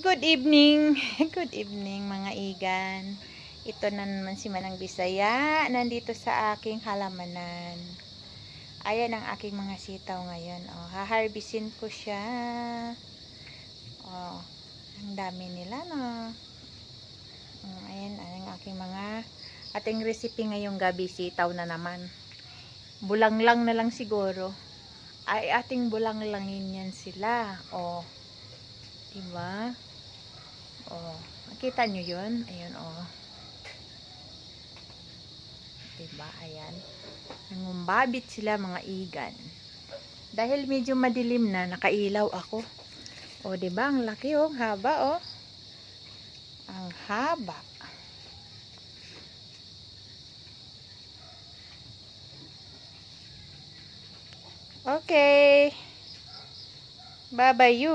Good evening. Good evening mga igan. Ito na naman si Manang Bisaya. Nandito sa aking halamanan. Ayan ang aking mga sitaw ngayon. Oh, haharbisin ko siya. Oh, ang dami nila no. Ayan ang aking mga ating recipe ngayong gabi, sitaw na naman. Bulang lang na lang siguro. Ay ating bulang langin yan sila. Oh. Diba? Oh, nakita nyo yun? Ayun, oh. Diba? Ayan. Nangumbabit sila mga igan. Dahil medyo madilim na, nakailaw ako. Oh, diba? Ang laki, oh. Haba, oh. Ang haba. Okay. Bye-bye you.